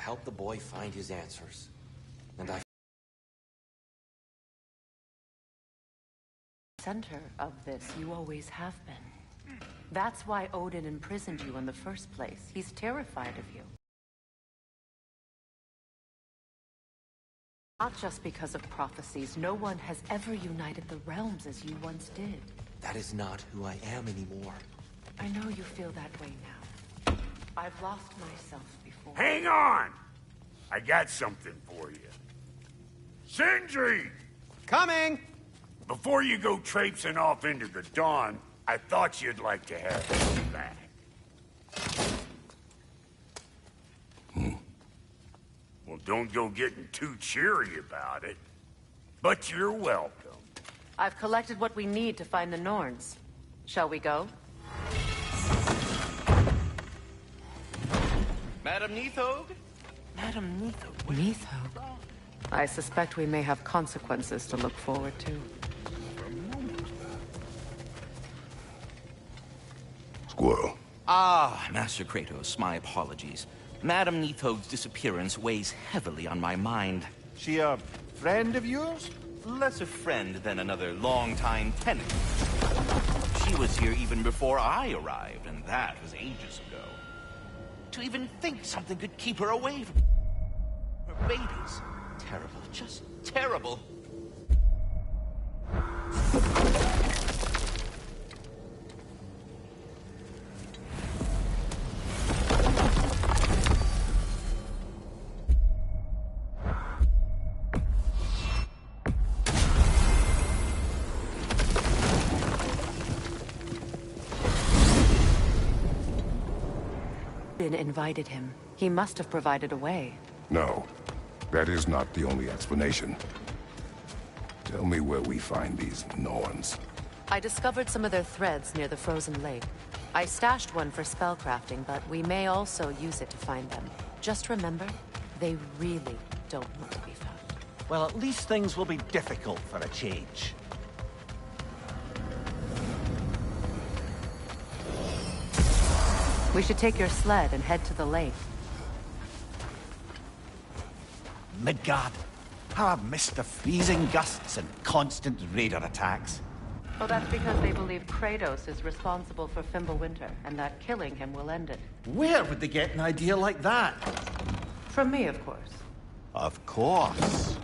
help the boy find his answers. And I... Center of this, you always have been. That's why Odin imprisoned you in the first place. He's terrified of you. Not just because of prophecies. No one has ever united the realms as you once did. That is not who I am anymore. I know you feel that way now. I've lost myself before. Hang on! I got something for you. Sindri! Coming! Before you go traipsing off into the dawn, I thought you'd like to have this back. Well, don't go getting too cheery about it. But you're welcome. I've collected what we need to find the Norns. Shall we go? Madam Neathog? Madam Neathog? Neathog? I suspect we may have consequences to look forward to. Squirrel. Ah, Master Kratos, my apologies. Madam Neathog's disappearance weighs heavily on my mind. She a friend of yours? Less a friend than another long-time tenant. She was here even before I arrived, and that was ages ago. To even think something could keep her away from her babies. Terrible, just terrible. Invited him. He must have provided a way. No, that is not the only explanation. Tell me where we find these Norns. I discovered some of their threads near the frozen lake. I stashed one for spellcrafting, but we may also use it to find them. Just remember, they really don't want to be found. Well, at least things will be difficult for a change. We should take your sled and head to the lake. Midgard. How I've missed the freezing gusts and constant raider attacks. Well, that's because they believe Kratos is responsible for Fimbulwinter, and that killing him will end it. Where would they get an idea like that? From me, of course. Of course.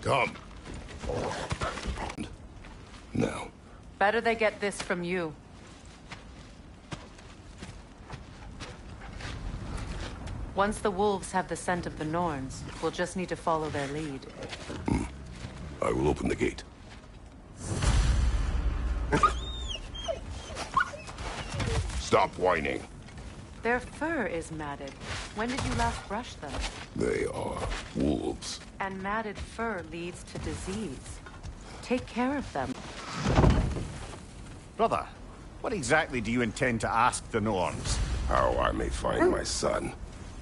Come. Now. Better they get this from you. Once the wolves have the scent of the Norns, we'll just need to follow their lead. I will open the gate. Stop whining. Their fur is matted. When did you last brush them? They are wolves. And matted fur leads to disease. Take care of them. Brother, what exactly do you intend to ask the Norns? How I may find my son.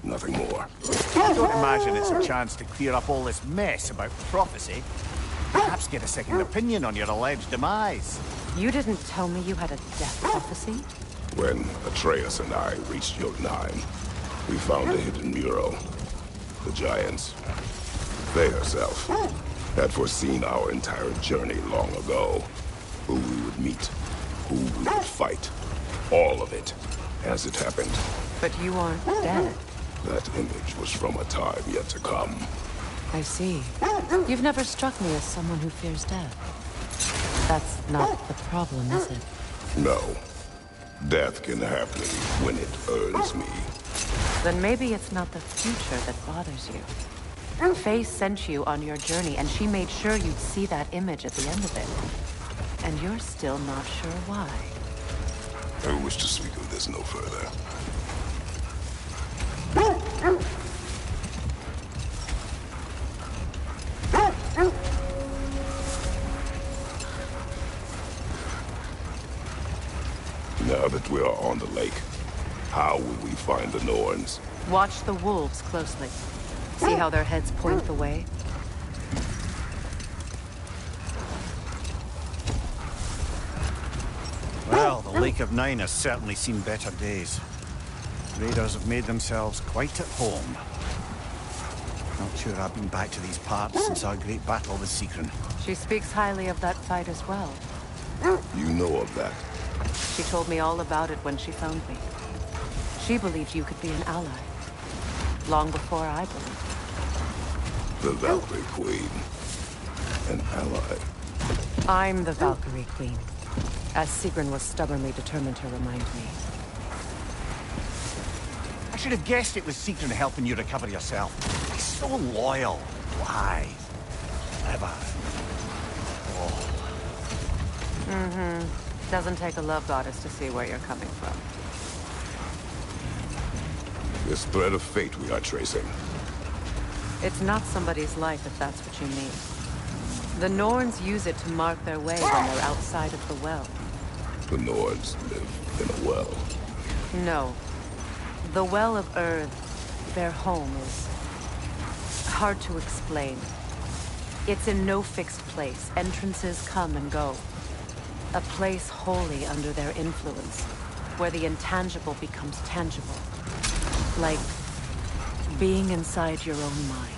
Nothing more. I don't imagine it's a chance to clear up all this mess about prophecy. Perhaps get a second opinion on your alleged demise. You didn't tell me you had a death prophecy? When Atreus and I reached Jotunheim, we found a hidden mural. The Giants, they herself, had foreseen our entire journey long ago. Who we would meet, who we would fight. All of it, as it happened. But you aren't dead. That image was from a time yet to come. I see. You've never struck me as someone who fears death. That's not the problem, is it? No. Death can have me when it earns me. Then maybe it's not the future that bothers you. Faye sent you on your journey, and she made sure you'd see that image at the end of it. And you're still not sure why. I wish to speak of this no further. that we are on the lake, how will we find the Norns? Watch the wolves closely. See how their heads point the way? Well, the Lake of Nine has certainly seen better days. Raiders have made themselves quite at home. Not sure I've been back to these parts since our great battle with Sigrun. She speaks highly of that fight as well. You know of that? She told me all about it when she found me. She believed you could be an ally. Long before I believed. The Valkyrie Queen. An ally. I'm the Valkyrie Queen, as Sigrun was stubbornly determined to remind me. I should have guessed it was Sigrun helping you recover yourself. He's so loyal. Why? Clever. Doesn't take a love goddess to see where you're coming from. This thread of fate we are tracing. It's not somebody's life if that's what you mean. The Norns use it to mark their way when they're outside of the well. The Nords live in a well. No. The Well of Earth, their home, is hard to explain. It's in no fixed place. Entrances come and go. A place wholly under their influence, where the intangible becomes tangible. Like being inside your own mind.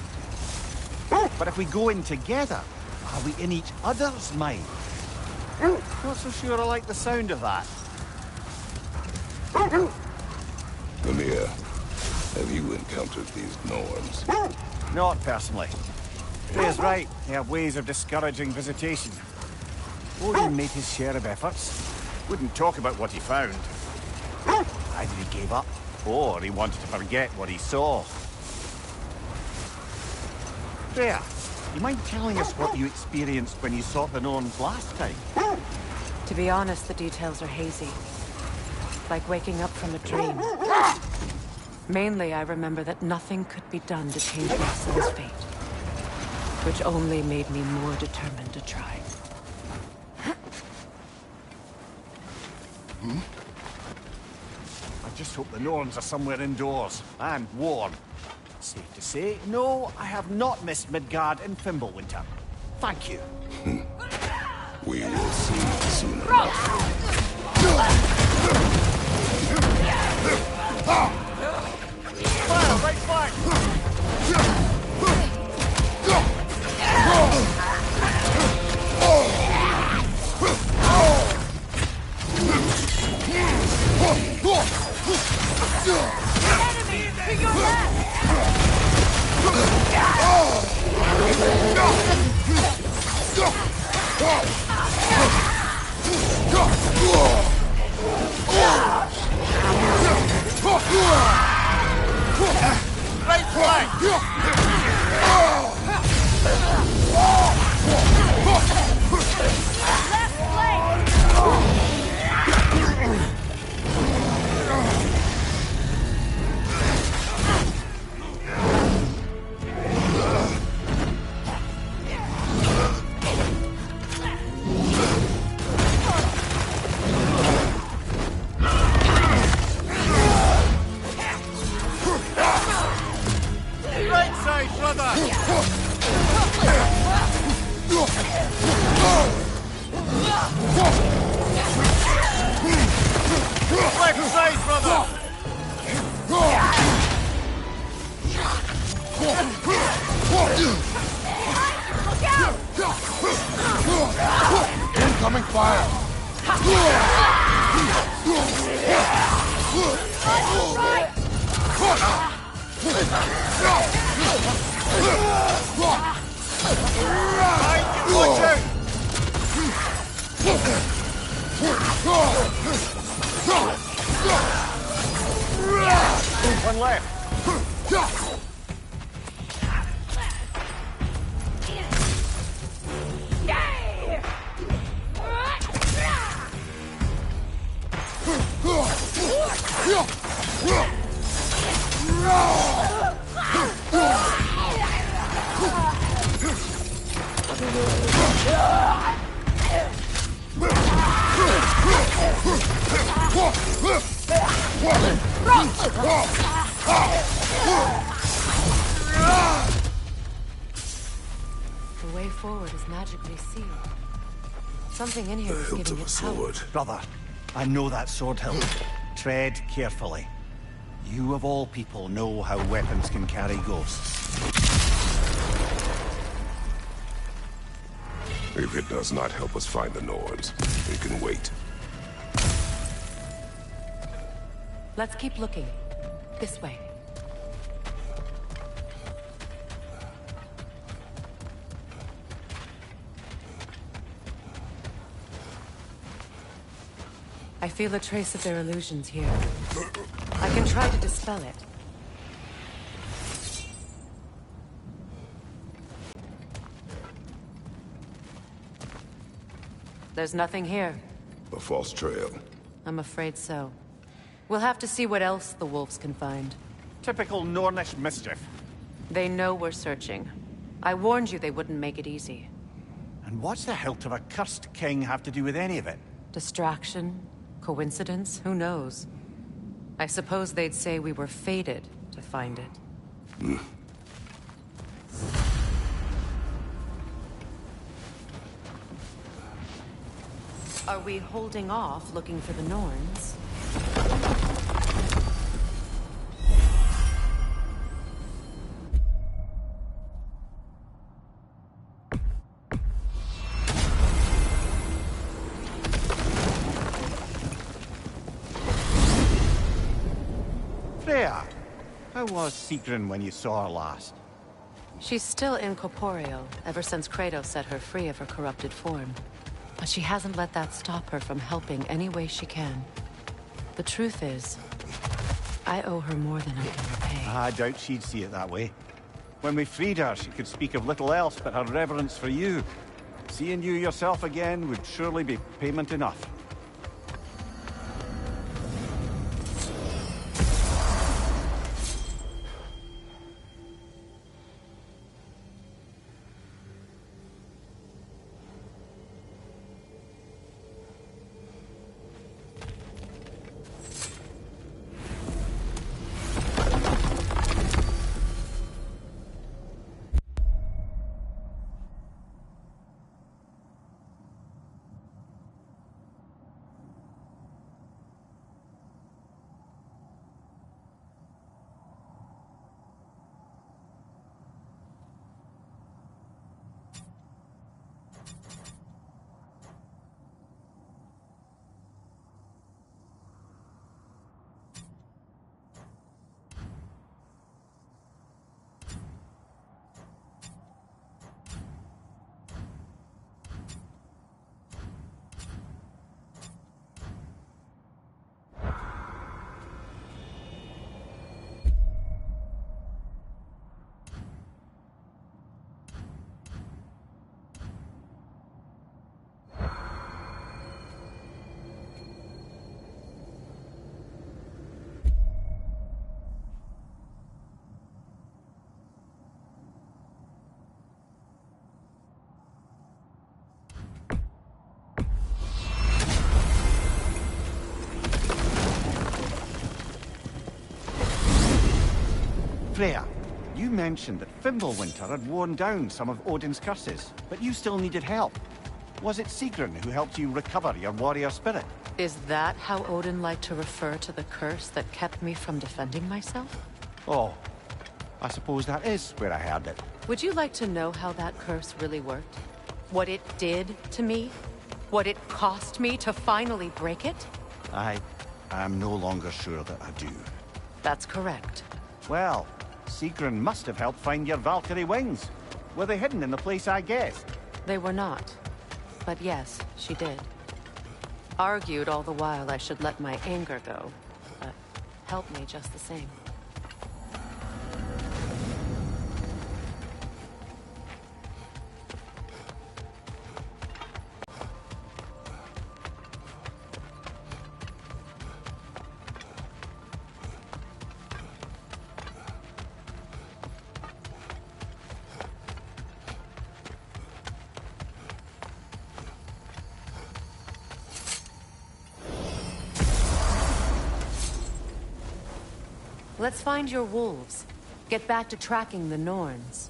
But if we go in together, are we in each other's mind? Not so sure I like the sound of that. Mimir, have you encountered these Norns? Not personally. Freya's right. They have ways of discouraging visitation. Odin made his share of efforts. Wouldn't talk about what he found. Either he gave up, or he wanted to forget what he saw. Freya, you mind telling us what you experienced when you sought the Norns last time? To be honest, the details are hazy. Like waking up from a dream. Mainly, I remember that nothing could be done to change my son's fate. Which only made me more determined to try. I just hope the Norns are somewhere indoors, and warm. Safe to say, no, I have not missed Midgard in Fimbulwinter. Thank you. We will see soon enough. Fire, right flank! Enemy to your left! Right flank! Left flank! Right side, brother! Left side, brother! Incoming fire! Watch out! One left. The way forward is magically sealed. Something in here The is hilt giving of a it power. sword. Brother, I know that sword hilt. Tread carefully. You of all people know how weapons can carry ghosts. If it does not help us find the Norns, it can wait. Let's keep looking. This way. I feel a trace of their illusions here. I can try to dispel it. There's nothing here. A false trail. I'm afraid so. We'll have to see what else the wolves can find. Typical Nornish mischief. They know we're searching. I warned you they wouldn't make it easy. And what's the hilt of a cursed king have to do with any of it? Distraction? Coincidence? Who knows? I suppose they'd say we were fated to find it. Are we holding off looking for the Norns? Freya! How was Sigrun when you saw her last? She's still incorporeal, ever since Kratos set her free of her corrupted form. But she hasn't let that stop her from helping any way she can. The truth is, I owe her more than I can repay. I doubt she'd see it that way. When we freed her, she could speak of little else but her reverence for you. Seeing you yourself again would surely be payment enough. Freya, you mentioned that Fimbulwinter had worn down some of Odin's curses, but you still needed help. Was it Sigrun who helped you recover your warrior spirit? Is that how Odin liked to refer to the curse that kept me from defending myself? Oh, I suppose that is where I heard it. Would you like to know how that curse really worked? What it did to me? What it cost me to finally break it? I am no longer sure that I do. That's correct. Well, Sigrun must have helped find your Valkyrie wings. Were they hidden in the place I guessed? They were not. But yes, she did. Argued all the while I should let my anger go, but helped me just the same. Let's find your wolves. Get back to tracking the Norns.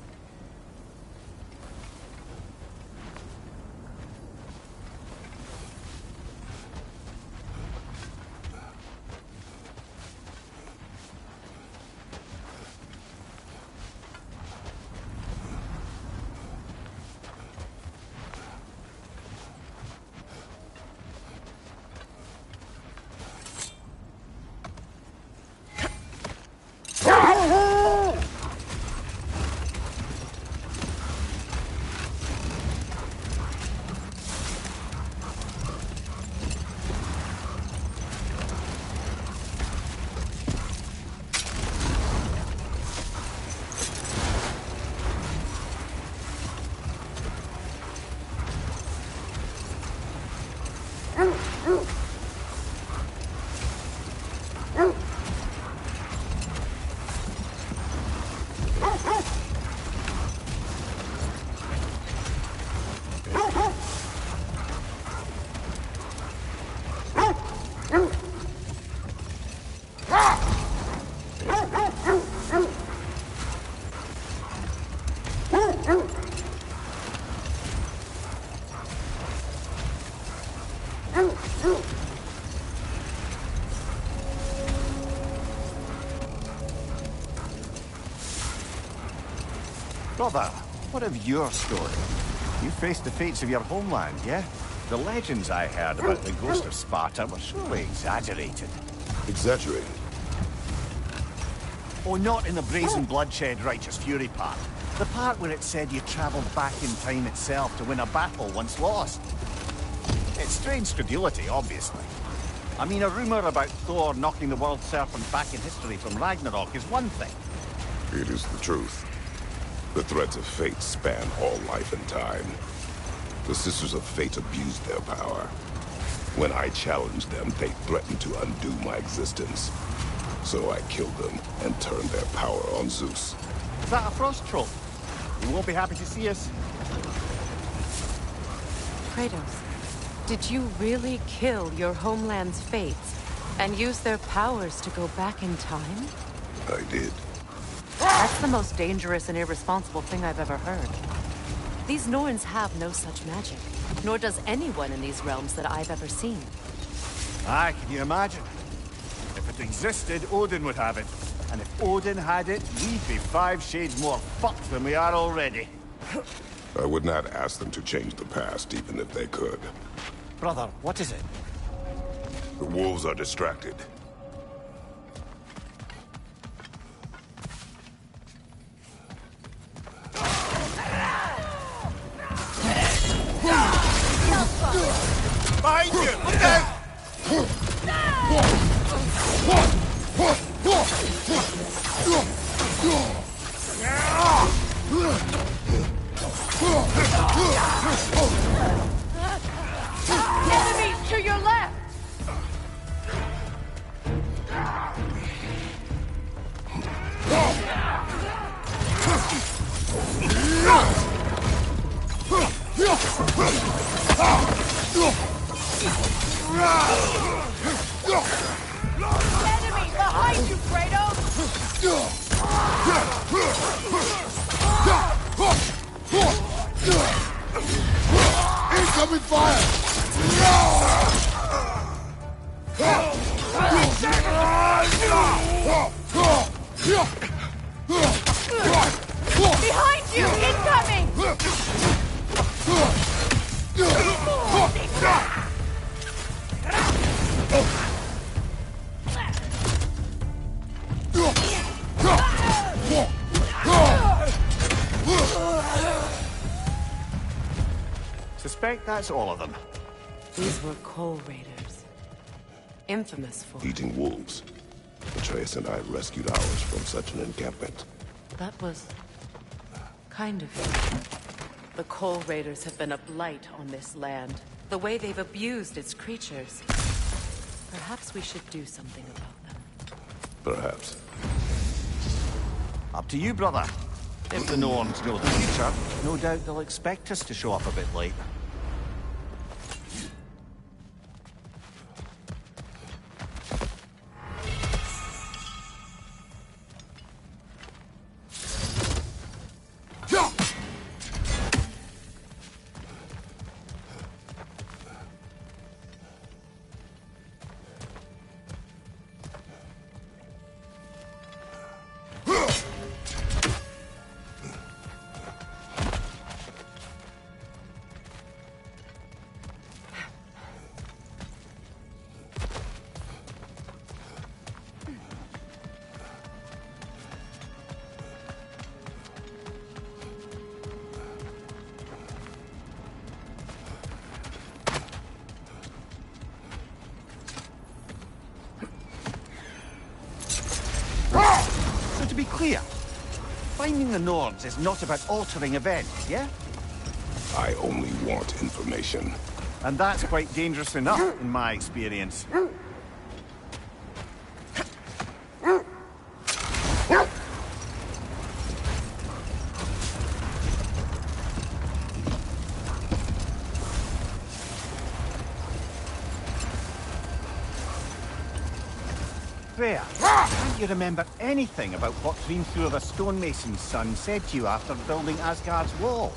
Brother, what of your story? You faced the fates of your homeland, yeah? The legends I heard about the ghost of Sparta were surely exaggerated. Exaggerated? Oh, not in the brazen bloodshed righteous fury part. The part where it said you travelled back in time itself to win a battle once lost. It's strange credulity, obviously. I mean, a rumour about Thor knocking the world serpent back in history from Ragnarok is one thing. It is the truth. The threads of fate span all life and time. The Sisters of Fate abused their power. When I challenged them, they threatened to undo my existence. So I killed them and turned their power on Zeus. Is that a frost troll? You won't be happy to see us. Kratos, did you really kill your homeland's fates and use their powers to go back in time? I did. That's the most dangerous and irresponsible thing I've ever heard. These Norns have no such magic, nor does anyone in these realms that I've ever seen. Aye, can you imagine? If it existed, Odin would have it. And if Odin had it, we'd be 5 shades more fucked than we are already. I would not ask them to change the past, even if they could. Brother, what is it? The wolves are distracted. Behind you! Look out! Enemies to your left! Enemy behind you, Kratos! Incoming fire! Behind you! Incoming! Suspect that's all of them. These were Coal Raiders. Infamous for... Eating wolves. Atreus and I rescued ours from such an encampment. That was... kind of you. The Coal Raiders have been a blight on this land. The way they've abused its creatures. Perhaps we should do something about them. Perhaps. Up to you, brother. If the Norns know the future, no doubt they'll expect us to show up a bit late. Freya, finding the Norns is not about altering events, yeah? I only want information. And that's quite dangerous enough, in my experience. Freya, can't you remember anything about what Hrimthur the stonemason's son said to you after building Asgard's wall?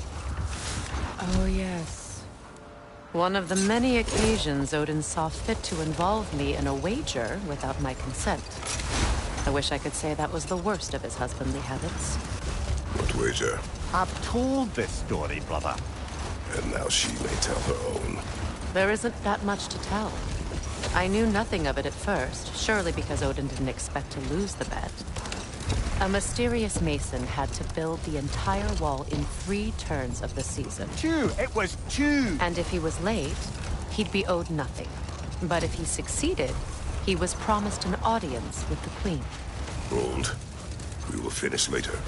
Oh, yes. One of the many occasions Odin saw fit to involve me in a wager without my consent. I wish I could say that was the worst of his husbandly habits. What wager? I've told this story, brother. And now she may tell her own. There isn't that much to tell. I knew nothing of it at first, surely because Odin didn't expect to lose the bet. A mysterious mason had to build the entire wall in 3 turns of the season. 2! It was 2! And if he was late, he'd be owed nothing. But if he succeeded, he was promised an audience with the queen. Hold. We will finish later.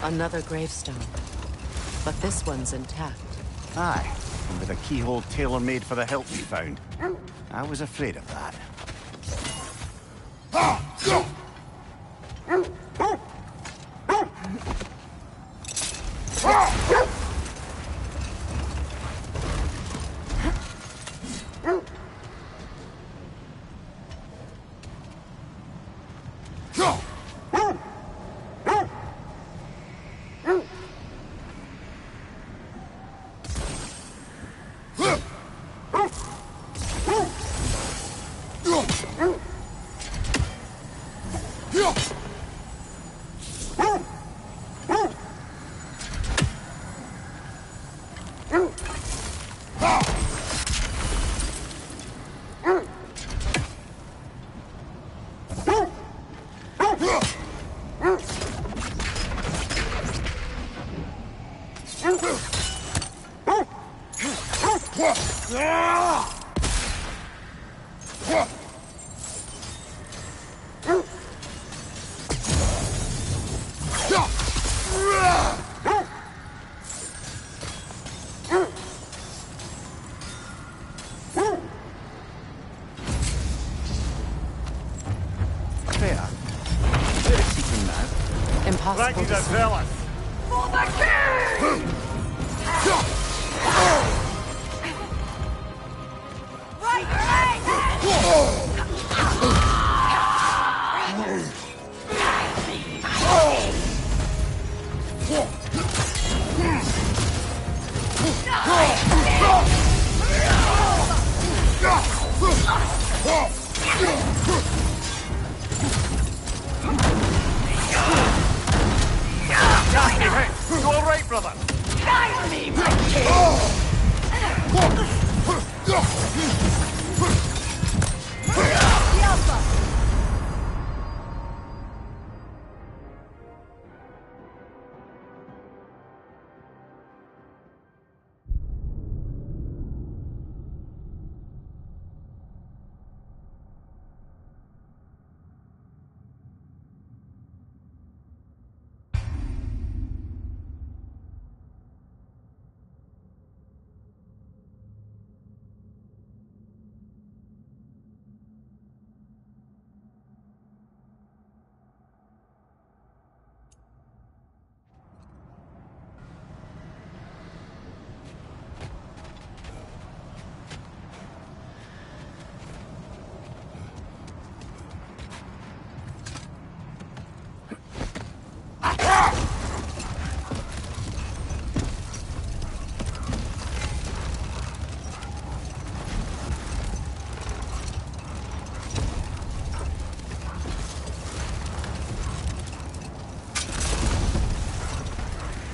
Another gravestone. But this one's intact. Aye, and with a keyhole tailor-made for the hilt we found. I was afraid of that. Impossible to see. For the king! Right You all right, brother? Guide me, my king!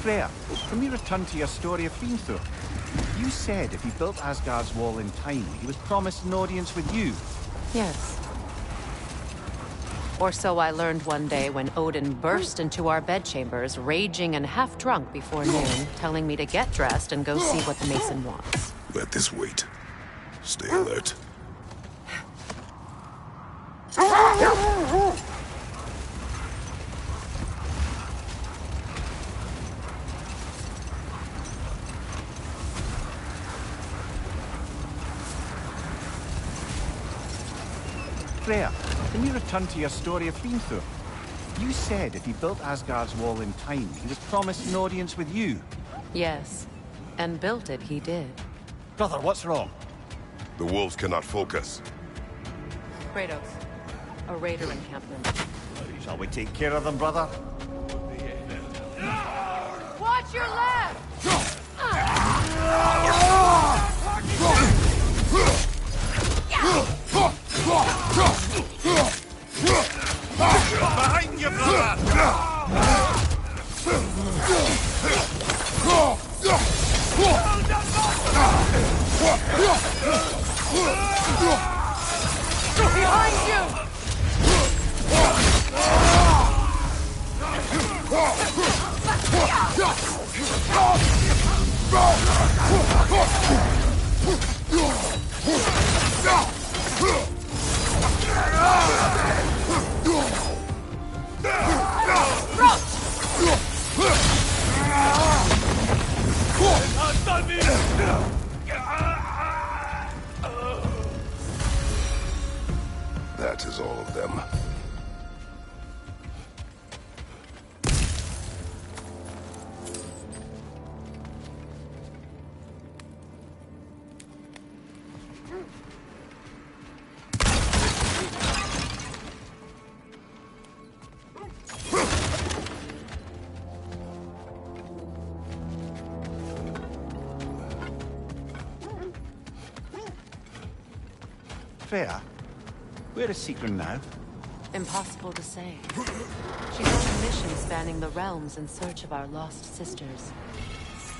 Freya, can we return to your story of Hrimthur? You said if he built Asgard's wall in time, he was promised an audience with you. Yes. Or so I learned one day when Odin burst into our bedchambers, raging and half drunk before noon, telling me to get dressed and go see what the Mason wants. Let this wait. Stay alert. Freya, can you return to your story of Hrimthur? You said if he built Asgard's wall in time, he was promised an audience with you. Yes, and built it he did. Brother, what's wrong? The wolves cannot focus. Kratos, a raider encampment. Shall we take care of them, brother? Watch your left! Behind you, brother! Behind you! That is all of them. Freya, where is Sigrun now? Impossible to say. She's on a mission spanning the realms in search of our lost sisters.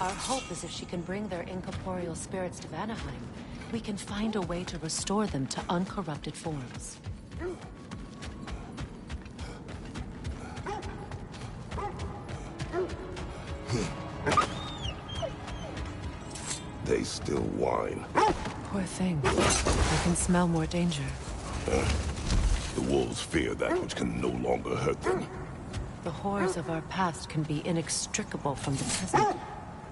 Our hope is if she can bring their incorporeal spirits to Vanaheim, we can find a way to restore them to uncorrupted forms. They still whine. Poor thing. I can smell more danger. The wolves fear that which can no longer hurt them. The horrors of our past can be inextricable from the present.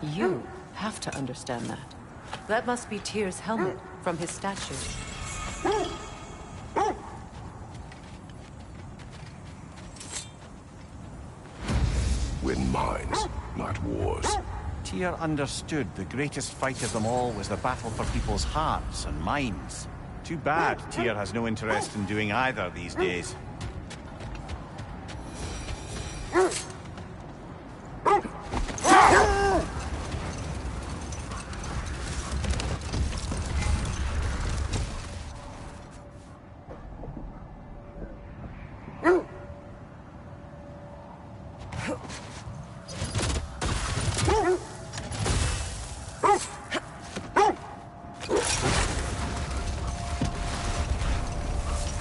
You have to understand that. That must be Tyr's helmet from his statue. Win minds, not wars. Tyr understood the greatest fight of them all was the battle for people's hearts and minds. Too bad Tyr has no interest in doing either these days.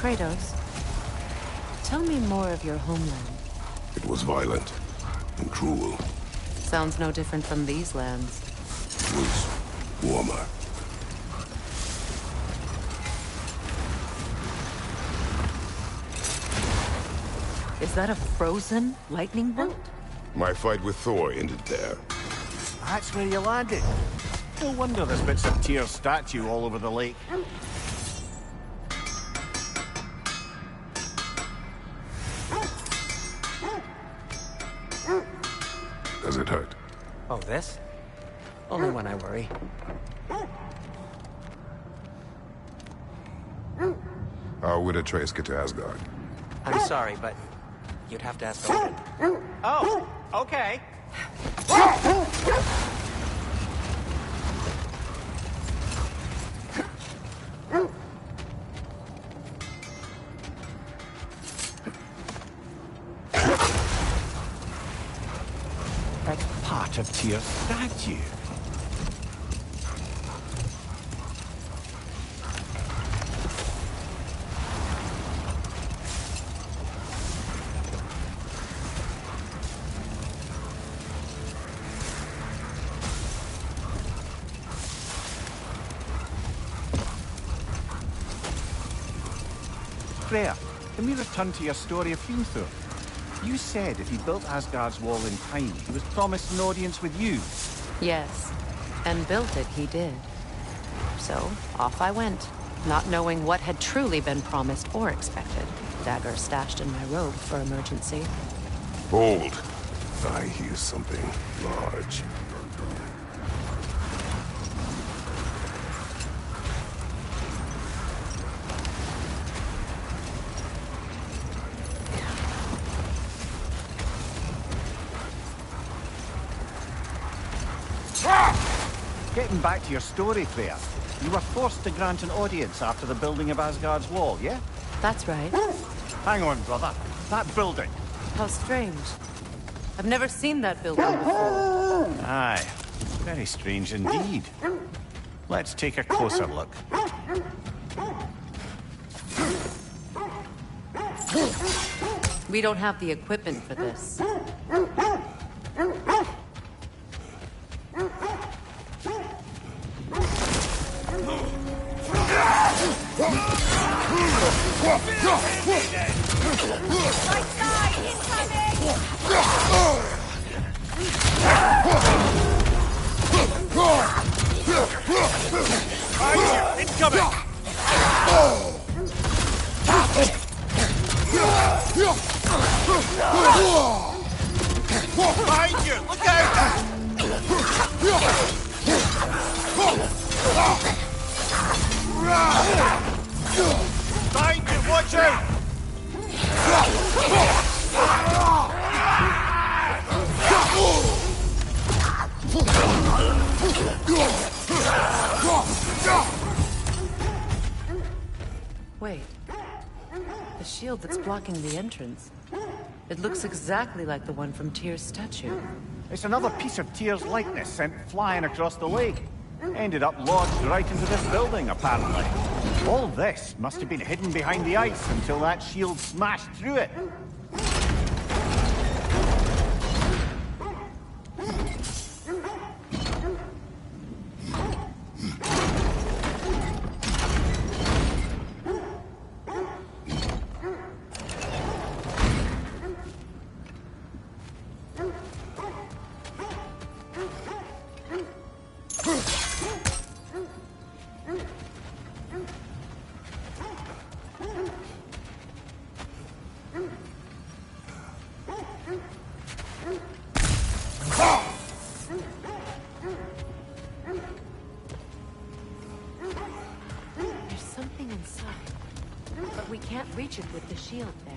Kratos, tell me more of your homeland. It was violent and cruel. Sounds no different from these lands. It was warmer. Is that a frozen lightning bolt? My fight with Thor ended there. That's where you landed. No wonder there's bits of Tyr's statue all over the lake. Does it hurt? Oh, this? Only when I worry. How would Atreus get to Asgard? I'm sorry, but you'd have to ask Odin. Oh, okay. That's part of Tyr's statue. Freya, can we return to your story of Hrimthur? You said if he built Asgard's wall in time, he was promised an audience with you. Yes, and built it he did. So, off I went. not knowing what had truly been promised or expected. Dagger stashed in my robe for emergency. Hold. I hear something large. Getting back to your story, Freya. You were forced to grant an audience after the building of Asgard's wall, yeah? That's right. Hang on, brother. That building. How strange. I've never seen that building before. Aye. Very strange indeed. Let's take a closer look. We don't have the equipment for this. Right side, incoming! Behind you! Look out! Behind you! Watch out! Wait. The shield that's blocking the entrance. It looks exactly like the one from Tyr's statue. It's another piece of Tyr's likeness sent flying across the lake. Ended up lodged right into this building, apparently. All this must have been hidden behind the ice until that shield smashed through it. There's something inside, but we can't reach it with the shield there.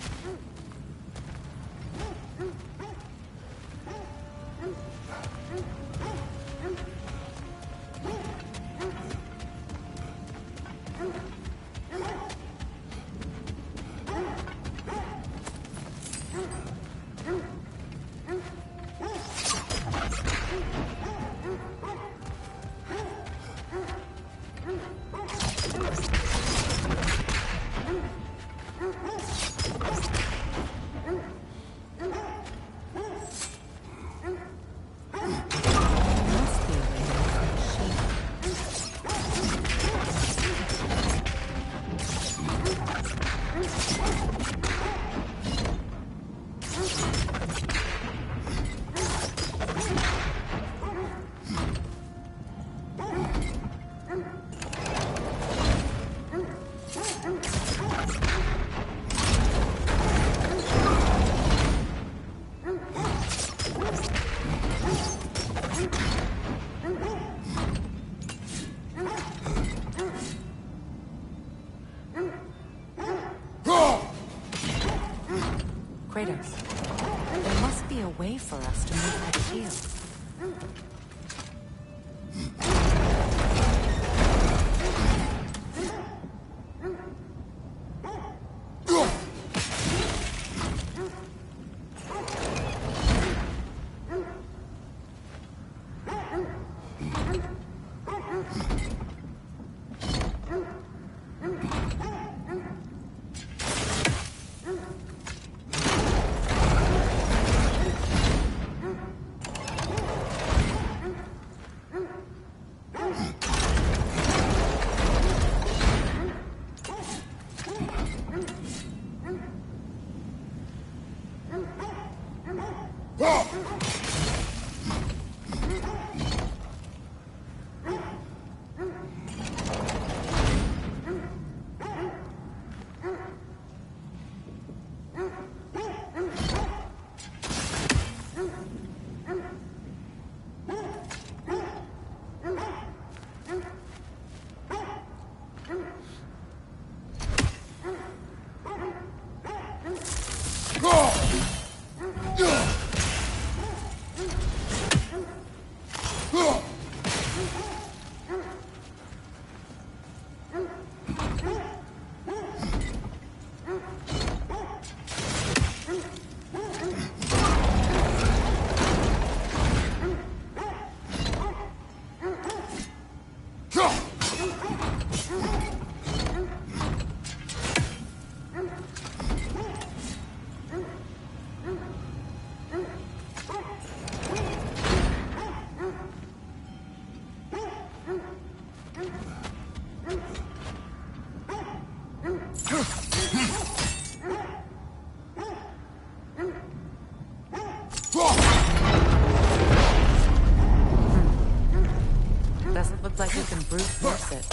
Kratos, there must be a way for us to move that shield. You can brute force it.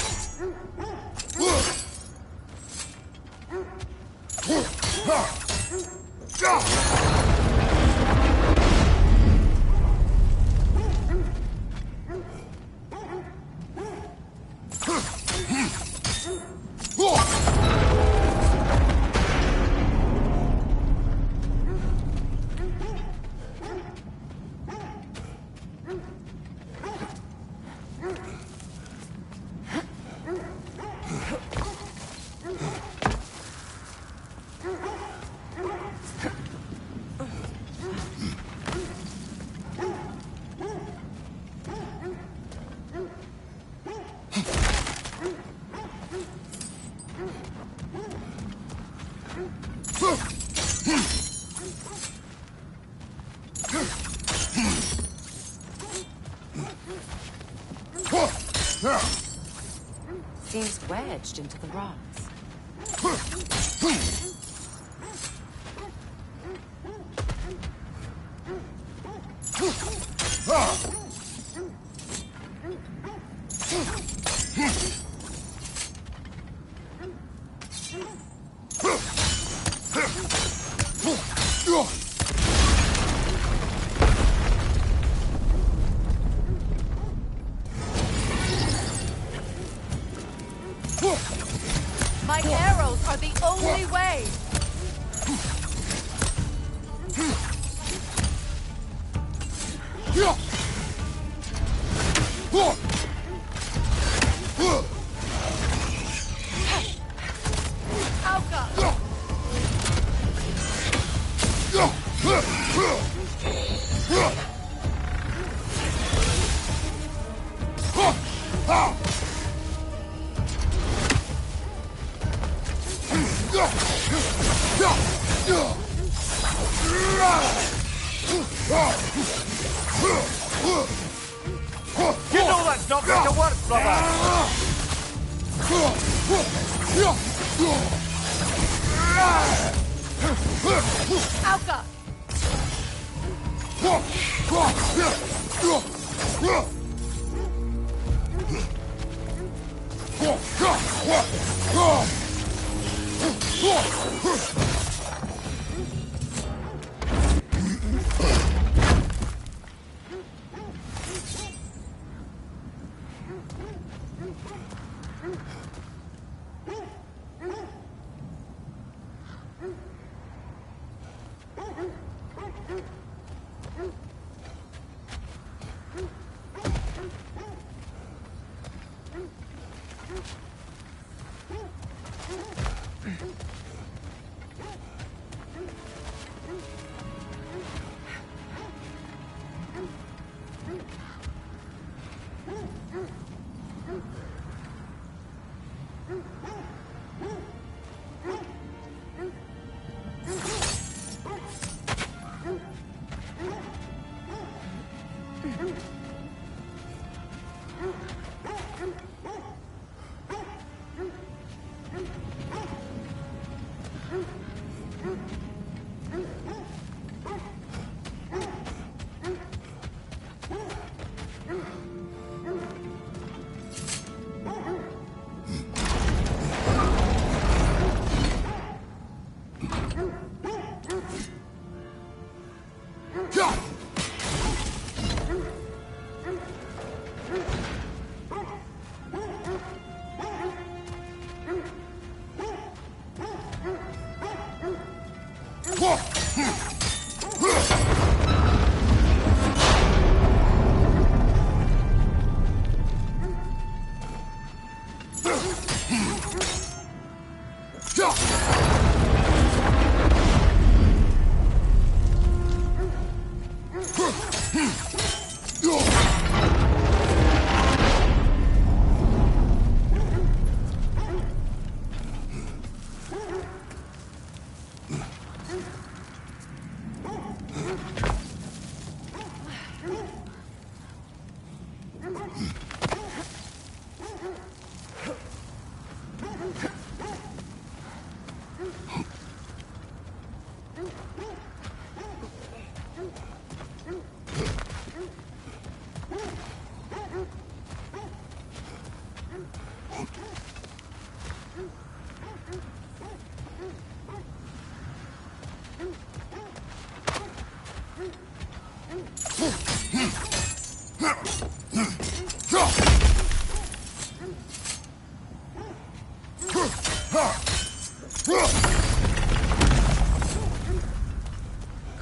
Seems wedged into the rocks. My arrows are the only way! Alka! You know that's not going to work, brother! Alka!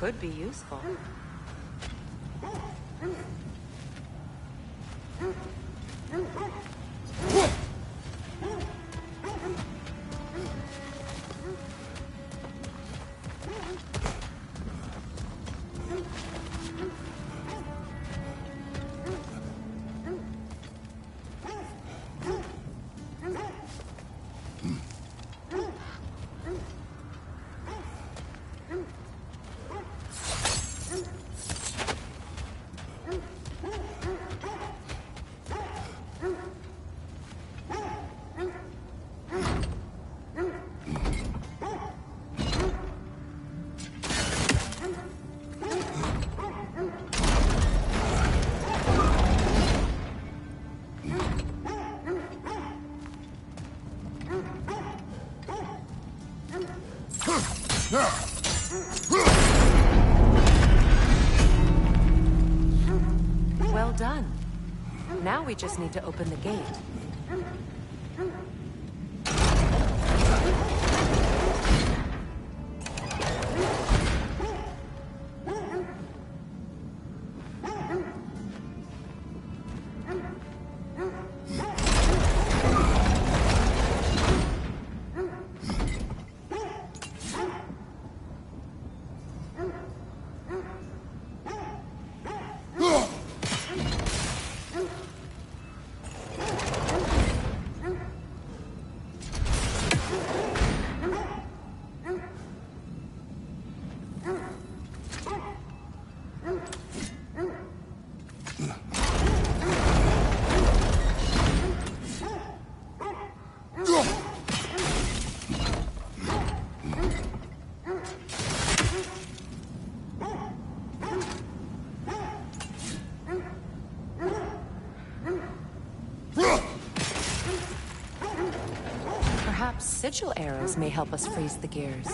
Could be useful. Well done. Now we just need to open the gate. Perhaps sigil arrows may help us freeze the gears.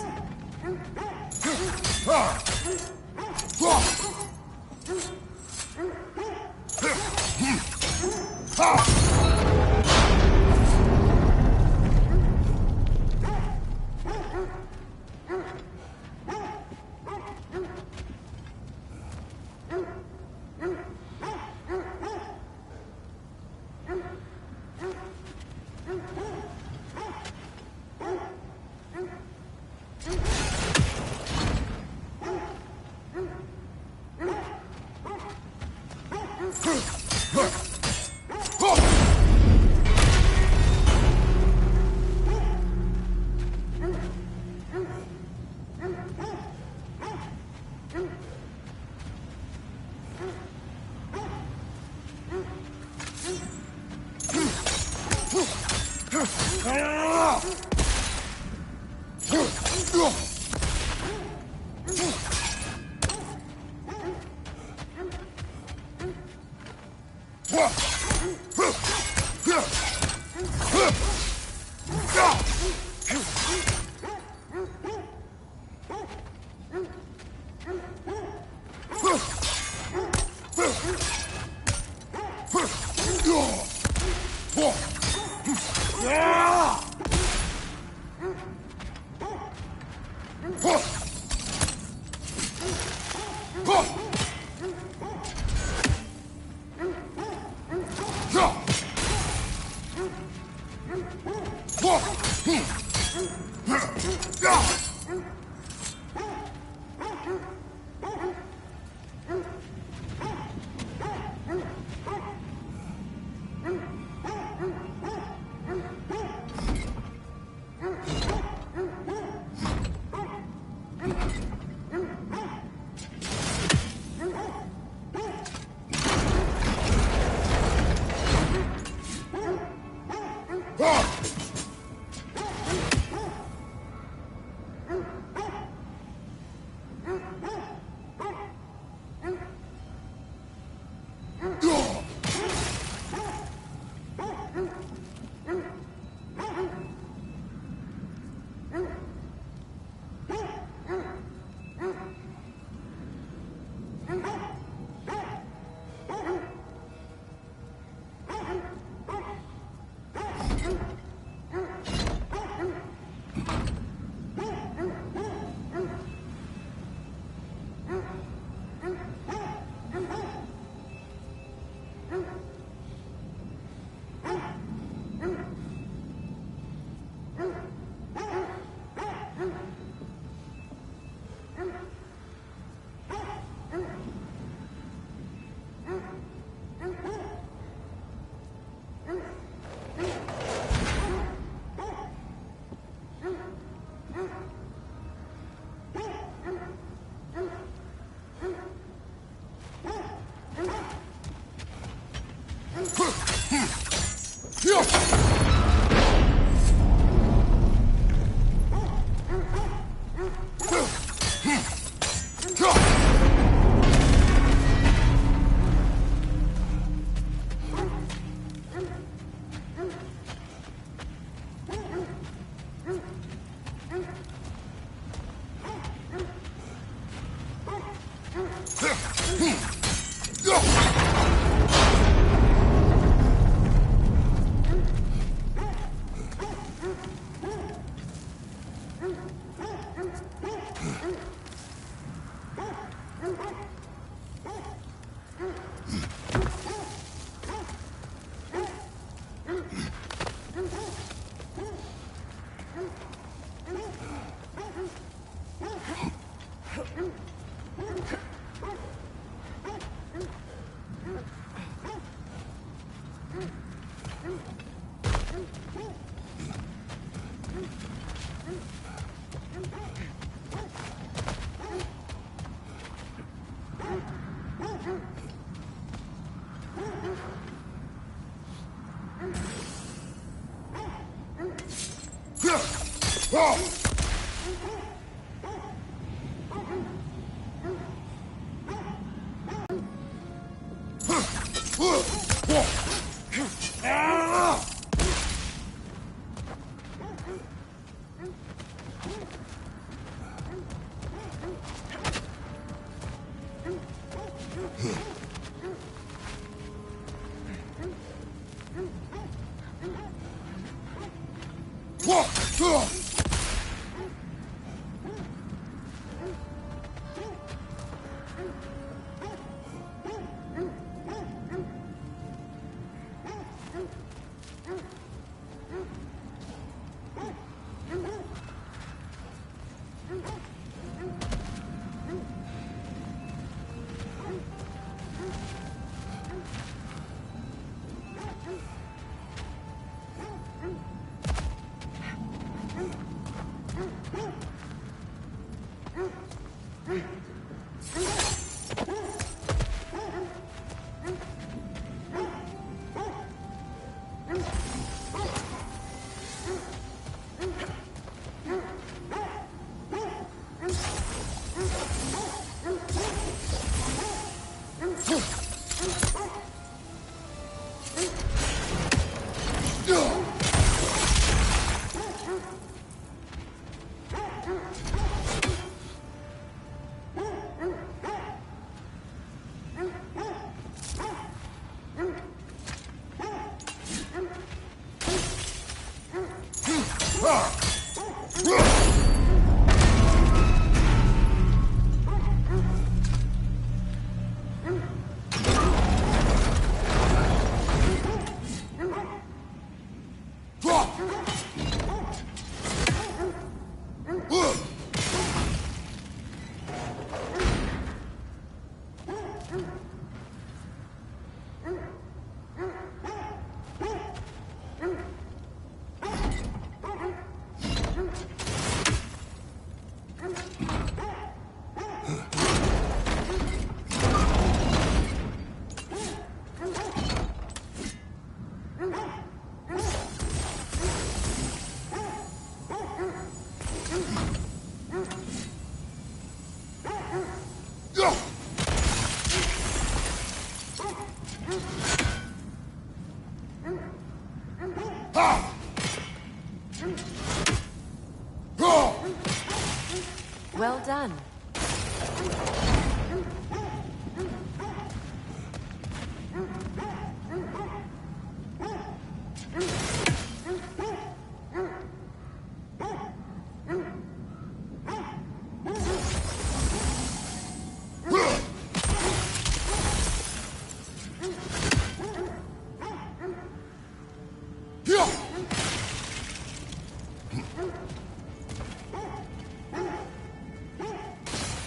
Well done.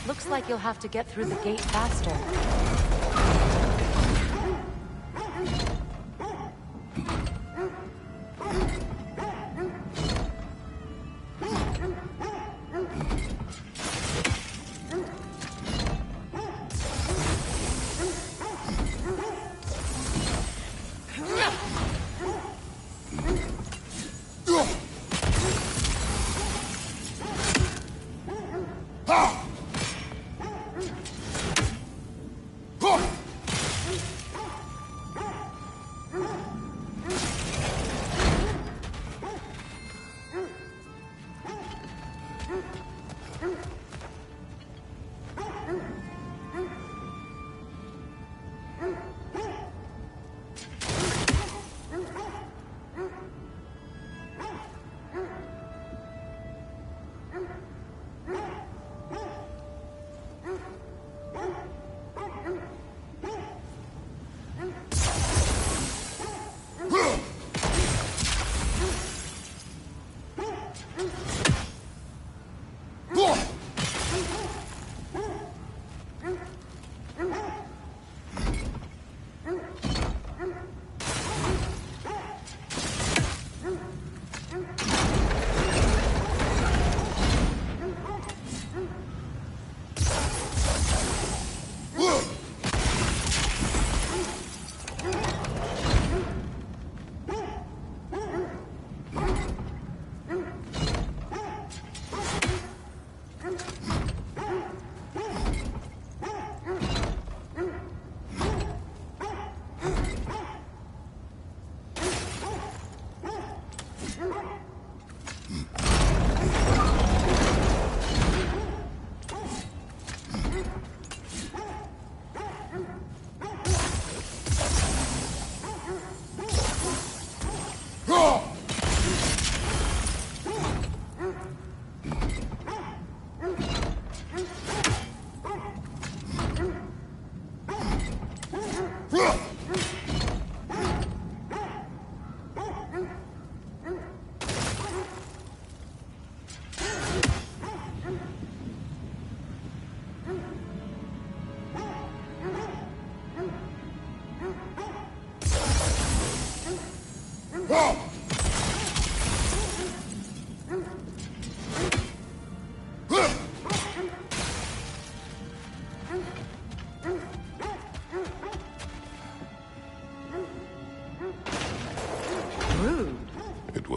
Looks like you'll have to get through the gate faster.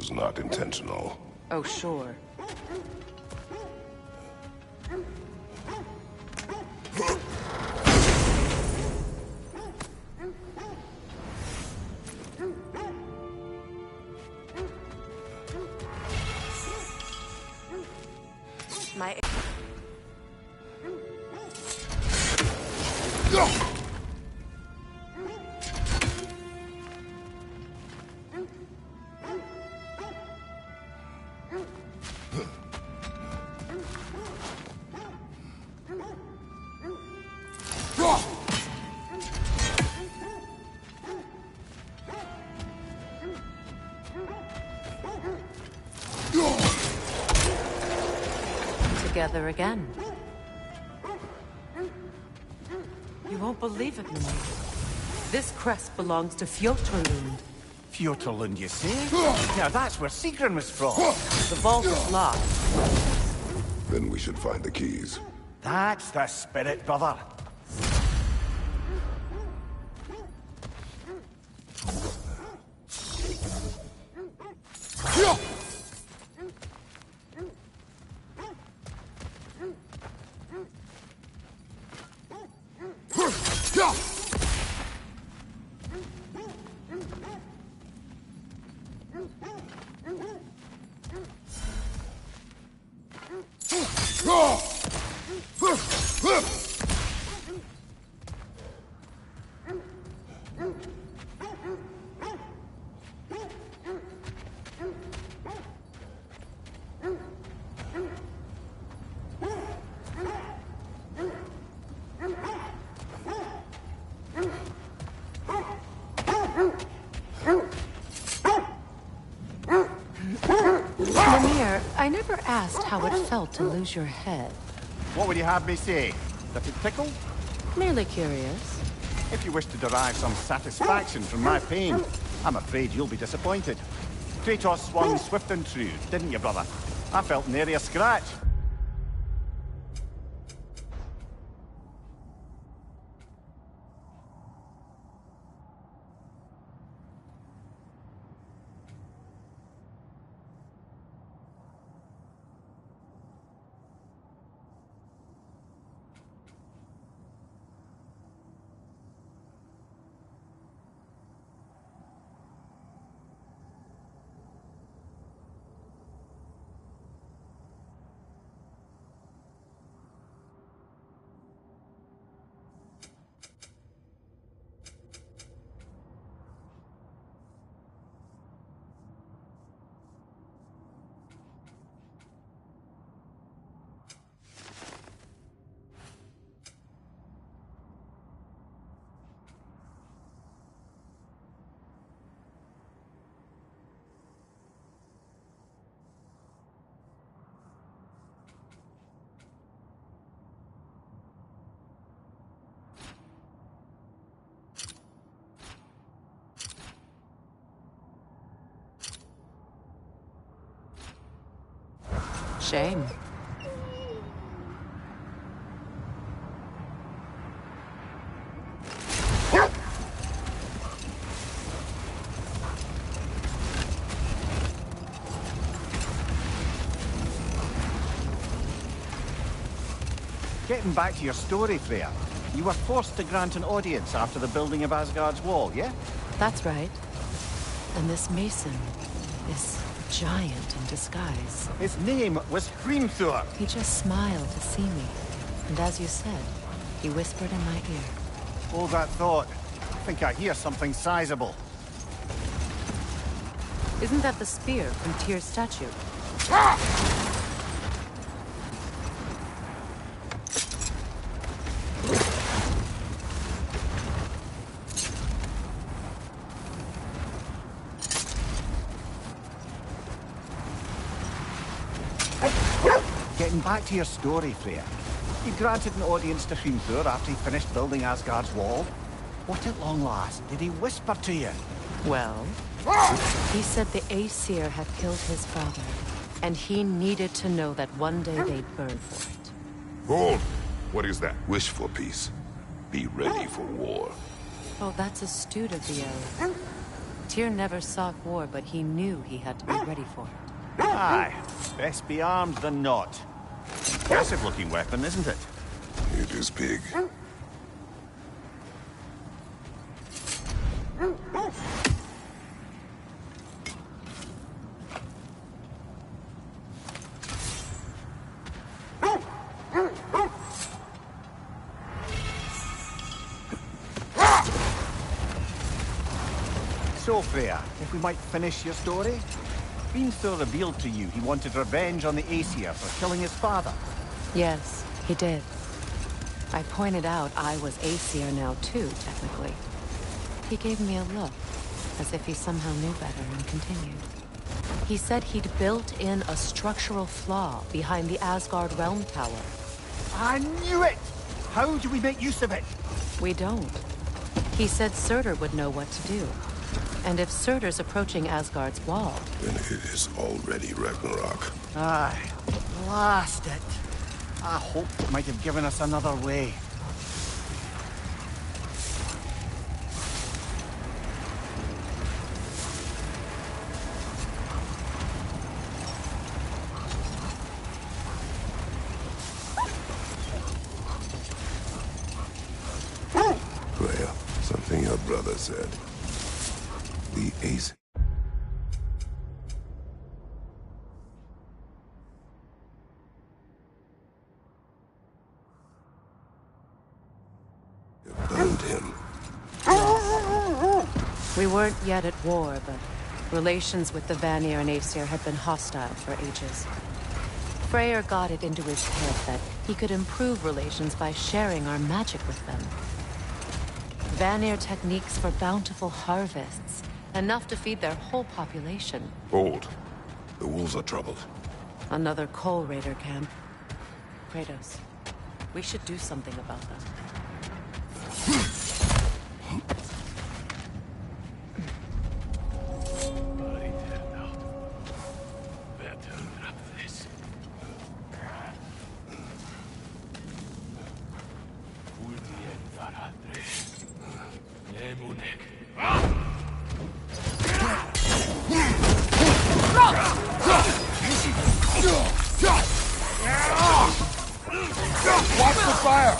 was not intentional. Oh, sure. My... Together again. You won't believe it, Mimir. This crest belongs to Fjotorlund. Fjotorlund, you say? Now that's where Sigrun was from. The vault is locked. Then we should find the keys. That's the spirit, brother. Mimir, I never asked how it felt to lose your head. What would you have me say? That it tickled? Merely curious. If you wish to derive some satisfaction from my pain, I'm afraid you'll be disappointed. Kratos swung swift and true, didn't you, brother? I felt nary a scratch. Shame. Getting back to your story, Freya. You were forced to grant an audience after the building of Asgard's wall, yeah? That's right. And this mason is a giant in disguise. His name was Hrimthur. He just smiled to see me. And as you said, he whispered in my ear. Hold that thought. I think I hear something sizable. Isn't that the spear from Tyr's statue? Getting back to your story, Freya. You granted an audience to Hrimthur after he finished building Asgard's wall. What at long last did he whisper to you? Well, he said the Aesir had killed his father, and he needed to know that one day they'd burn for it. Hold! What is that? Wish for peace. Be ready for war. Oh, that's astute of the elf. Tyr never sought war, but he knew he had to be ready for it. Aye, best be armed than not. Impressive-looking weapon, isn't it? It is big. So, Freya, if we might finish your story? Beanstor revealed to you he wanted revenge on the Aesir for killing his father. Yes, he did. I pointed out I was Aesir now too, technically. He gave me a look, as if he somehow knew better, and continued. He said he'd built in a structural flaw behind the Asgard Realm Tower. I knew it! How do we make use of it? We don't. He said Surtur would know what to do. And if Surtur's approaching Asgard's wall... Then it is already Ragnarok. Aye, blast it. I hoped it might have given us another way. Freya, something your brother said. The Aesir. Burned him. We weren't yet at war, but relations with the Vanir and Aesir had been hostile for ages. Freyr got it into his head that he could improve relations by sharing our magic with them. Vanir techniques for bountiful harvests, enough to feed their whole population. Hold. The wolves are troubled. Another Coal Raider camp. Kratos, we should do something about them. Watch the fire!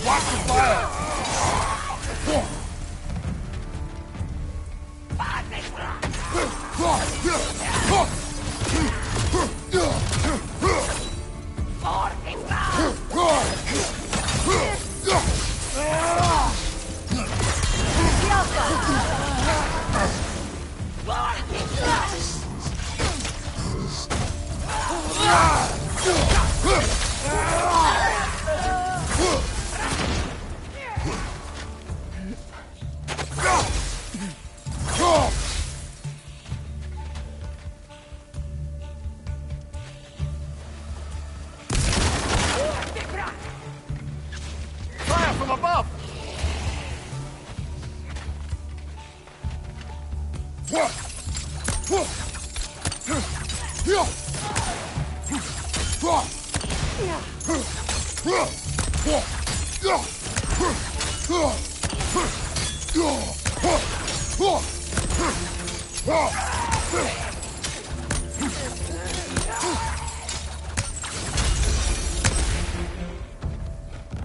Watch the fire! Fire from above!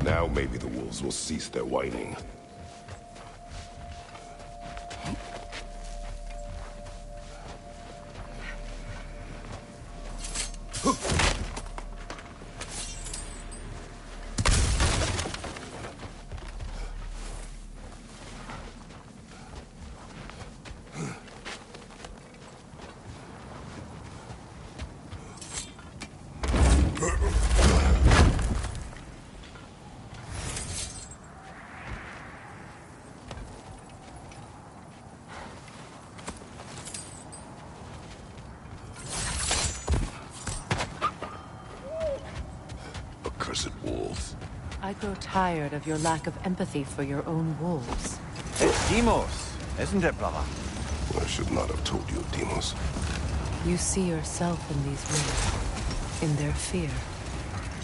Now maybe the wolves will cease their whining. accursed wolves. I grow tired of your lack of empathy for your own wolves. It's Demos, isn't it, brother? I should not have told you, Demos. You see yourself in these wolves, in their fear.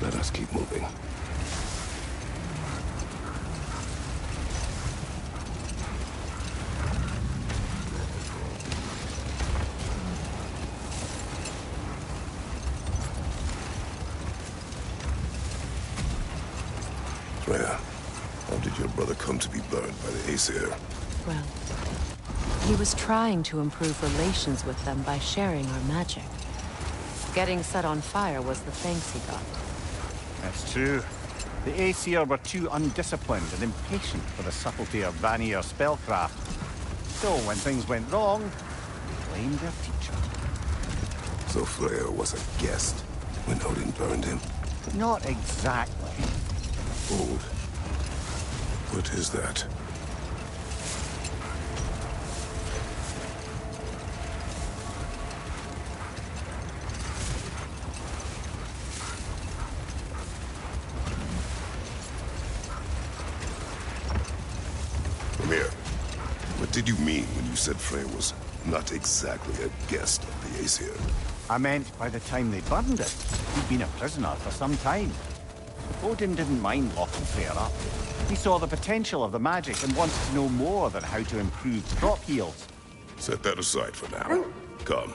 Let us keep moving. Freya, how did your brother come to be burned by the Aesir? Well, he was trying to improve relations with them by sharing our magic. Getting set on fire was the thanks he got. That's true. The Aesir were too undisciplined and impatient for the subtlety of Vanir spellcraft. So when things went wrong, they blamed their teacher. So Freya was a guest when Odin burned him? Not exactly. Old. What is that? Mimir, what did you mean when you said Freya was not exactly a guest of the Aesir? I meant by the time they burned it, he'd been a prisoner for some time. Odin didn't mind locking Freya up. He saw the potential of the magic and wanted to know more than how to improve crop yields. Set that aside for now. Come.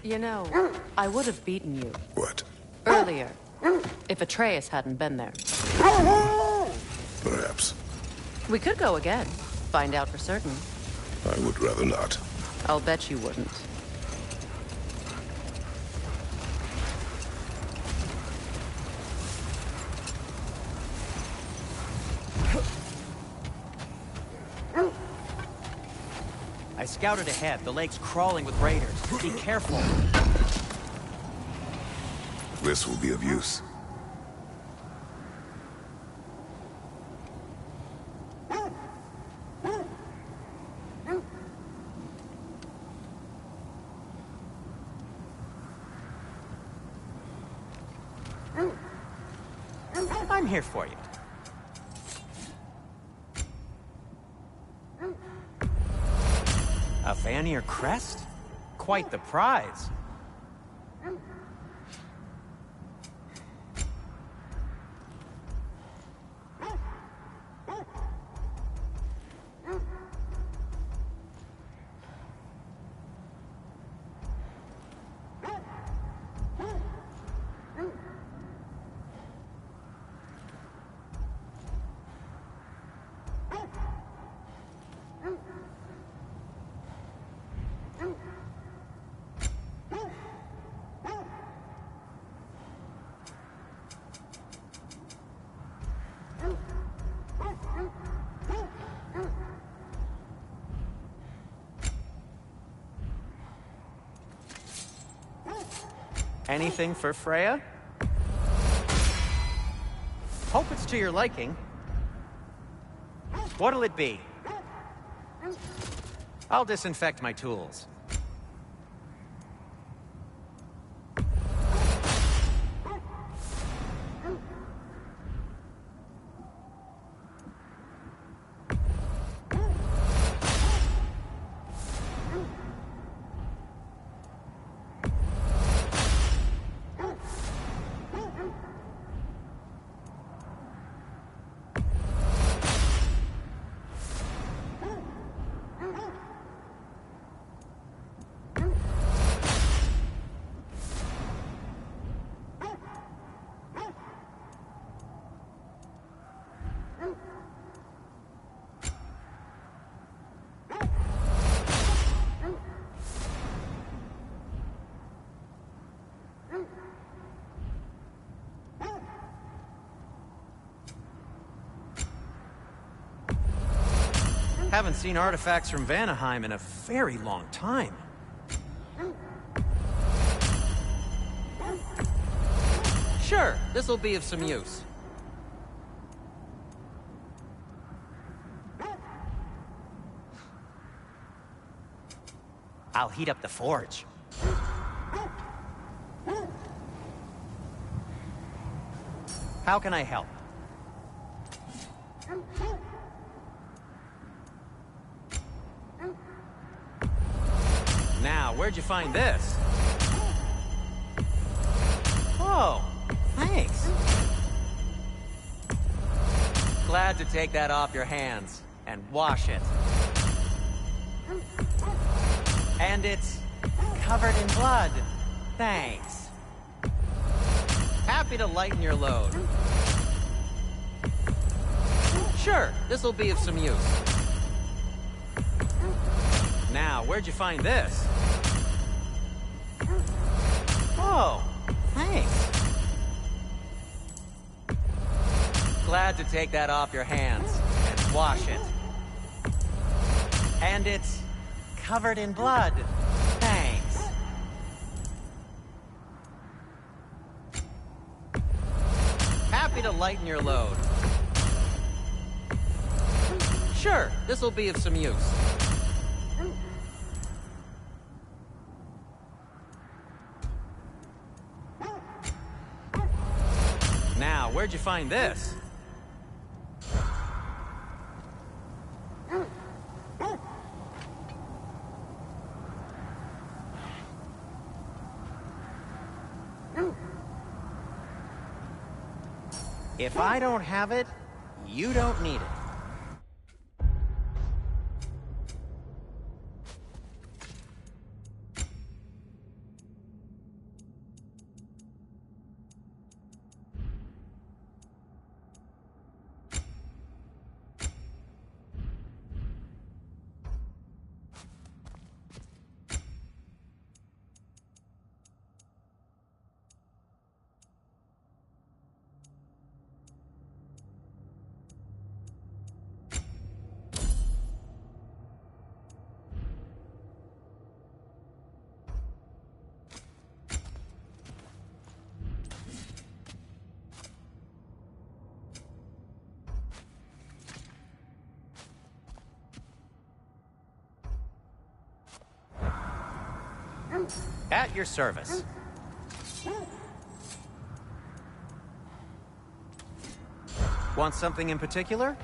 You know, I would have beaten you. What? Earlier, if Atreus hadn't been there. Perhaps. We could go again, find out for certain. I would rather not. I'll bet you wouldn't. I scouted ahead. The lake's crawling with raiders. Be careful. This will be of use. I'm here for you. A Vanir crest? Quite the prize. Anything for Freya? Hope it's to your liking. What'll it be? I'll disinfect my tools. Haven't seen artifacts from Vanaheim in a very long time. Sure, this'll be of some use. I'll heat up the forge. How can I help? Now, where'd you find this? Oh, thanks. Glad to take that off your hands and wash it. And it's covered in blood. Thanks. Happy to lighten your load. Sure, this'll be of some use. Now, where'd you find this? Oh, thanks. Glad to take that off your hands and wash it. And it's covered in blood. Thanks. Happy to lighten your load. Sure, this'll be of some use. Now, where'd you find this? If I don't have it, you don't need it. At your service. Want something in particular?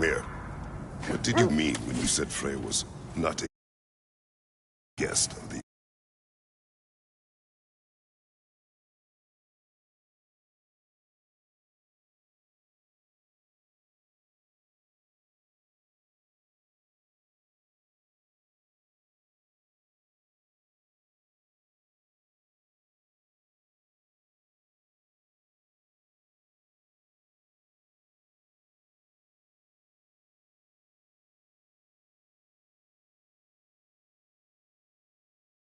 Mimir, what did you mean when you said Freya was not a...